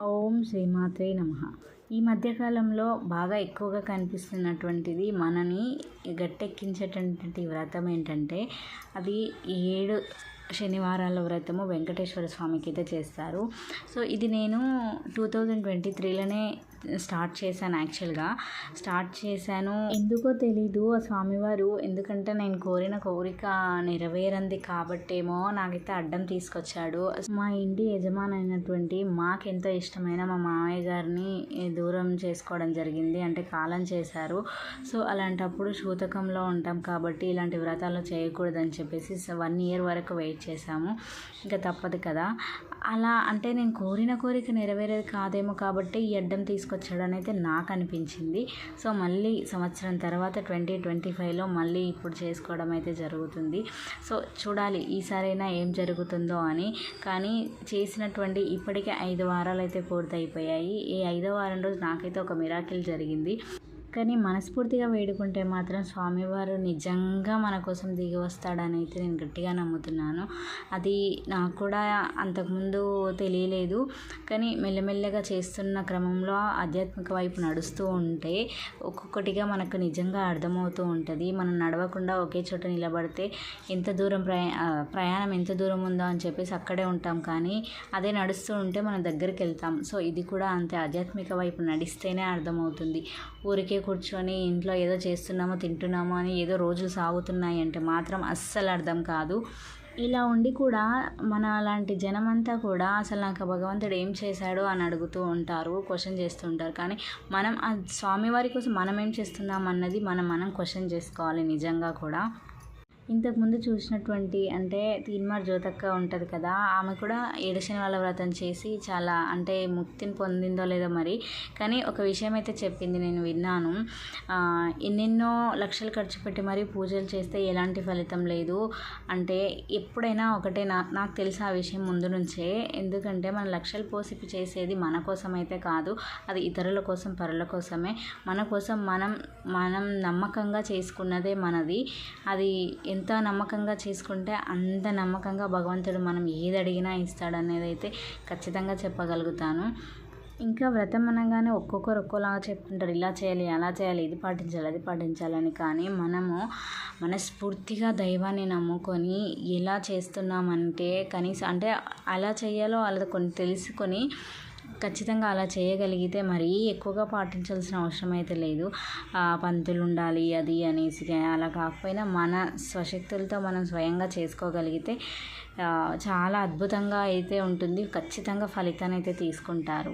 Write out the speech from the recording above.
ఓం శ్రీమాత్రే నమః. ఈ మధ్యకాలంలో బాగా ఎక్కువగా కనిపిస్తున్నటువంటిది మనని గట్టెక్కించేటటువంటి వ్రతం ఏంటంటే అది 7 శనివారాల వ్రతము వెంకటేశ్వర స్వామికి అయితే చేస్తారు. సో ఇది నేను 2023లోనే స్టార్ట్ చేశాను. స్టార్ట్ చేశాను ఎందుకో తెలీదు ఆ స్వామివారు, ఎందుకంటే నేను కోరిన కోరిక నెరవేరంది కాబట్టేమో నాకైతే అడ్డం తీసుకొచ్చాడు. మా ఇంటి యజమానైనటువంటి మాకెంతో ఇష్టమైన మా మామయ్య గారిని దూరం చేసుకోవడం జరిగింది, అంటే కాలం చేశారు. సో అలాంటప్పుడు సూతకంలో ఉంటాం కాబట్టి ఇలాంటి వ్రతాలు చేయకూడదని చెప్పేసి 1 year వరకు వెయిట్ చేశాము. ఇంకా తప్పదు కదా. అలా అంటే నేను కోరిన కోరిక నెరవేరేది కాదేమో కాబట్టి ఈ అడ్డం తీసుకొచ్చాడని అయితే నాకు అనిపించింది. సో మళ్ళీ సంవత్సరం తర్వాత 2025లో మళ్ళీ ఇప్పుడు చేసుకోవడం అయితే జరుగుతుంది. సో చూడాలి ఈసారైనా ఏం జరుగుతుందో అని. కానీ చేసినటువంటి ఇప్పటికే 5 వారాలు అయితే పూర్తయిపోయాయి. ఈ 5వ వారం రోజు నాకైతే ఒక మిరాకిల్ జరిగింది. కానీ మనస్ఫూర్తిగా వేడుకుంటే మాత్రం స్వామివారు నిజంగా మన కోసం దిగి వస్తాడని అయితే నేను గట్టిగా నమ్ముతున్నాను. అది నాకు కూడా అంతకుముందు తెలియలేదు. కానీ మెల్లమెల్లగా చేస్తున్న క్రమంలో ఆధ్యాత్మిక వైపు నడుస్తూ ఉంటే ఒక్కొక్కటిగా మనకు నిజంగా అర్థమవుతూ ఉంటుంది. మనం నడవకుండా ఒకే చోట నిలబడితే ఎంత దూరం ప్రయాణం ఎంత దూరం ఉందో అని చెప్పేసి అక్కడే ఉంటాం, కానీ అదే నడుస్తూ ఉంటే మనం దగ్గరికి వెళ్తాం. సో ఇది కూడా అంతే, ఆధ్యాత్మిక వైపు నడిస్తేనే అర్థమవుతుంది. ఊరికే కూర్చొని ఇంట్లో ఏదో చేస్తున్నామో తింటున్నామో అని ఏదో రోజులు సాగుతున్నాయి అంటే మాత్రం అస్సలు అర్థం కాదు. ఇలా ఉండి కూడా మన అలాంటి జనమంతా కూడా అసలు నాకు భగవంతుడు ఏం చేశాడు అని అడుగుతూ ఉంటారు, క్వశ్చన్ చేస్తూ ఉంటారు. కానీ మనం ఆ స్వామివారి కోసం మనం ఏం చేస్తున్నాం అన్నది మనం క్వశ్చన్ చేసుకోవాలి నిజంగా కూడా. ఇంతకుముందు చూసినటువంటి అంటే తీన్మార్ జ్యోతక్క ఉంటుంది కదా, ఆమె కూడా 7 శనివారాల వ్రతం చేసి చాలా అంటే ముక్తిని పొందిందో లేదో మరి, కానీ ఒక విషయం అయితే చెప్పింది, నేను విన్నాను. ఎన్నెన్నో లక్షలు ఖర్చు పెట్టి మరీ పూజలు చేస్తే ఎలాంటి ఫలితం లేదు అంటే ఎప్పుడైనా ఒకటే. నాకు తెలిసి ఆ విషయం ముందు నుంచే. ఎందుకంటే మన లక్షలు పోసి చేసేది మన కోసం అయితే కాదు, అది ఇతరుల కోసం పరుల కోసమే. మన కోసం మనం నమ్మకంగా చేసుకున్నదే మనది. అది ఎంత నమ్మకంగా చేసుకుంటే అంత నమ్మకంగా భగవంతుడు మనం ఏది అడిగినా ఇస్తాడనేది అయితే ఖచ్చితంగా చెప్పగలుగుతాను. ఇంకా వ్రతం అనగానే ఒక్కొక్కరు ఒక్కోలాగా చెప్తుంటారు, ఇలా చేయాలి అలా చేయాలి, ఇది పాటించాలి అది పాటించాలని. కానీ మనము మనస్ఫూర్తిగా దైవాన్ని నమ్ముకొని ఎలా చేస్తున్నామంటే కనీసం అంటే అలా చేయాలో అలా కొన్ని తెలుసుకొని ఖచ్చితంగా అలా చేయగలిగితే మరీ ఎక్కువగా పాటించాల్సిన అవసరం అయితే లేదు. పంతులు ఉండాలి అది అనేసి అలా కాకపోయినా మన స్వశక్తులతో మనం స్వయంగా చేసుకోగలిగితే చాలా అద్భుతంగా అయితే ఉంటుంది. ఖచ్చితంగా ఫలితాన్ని అయితే తీసుకుంటారు.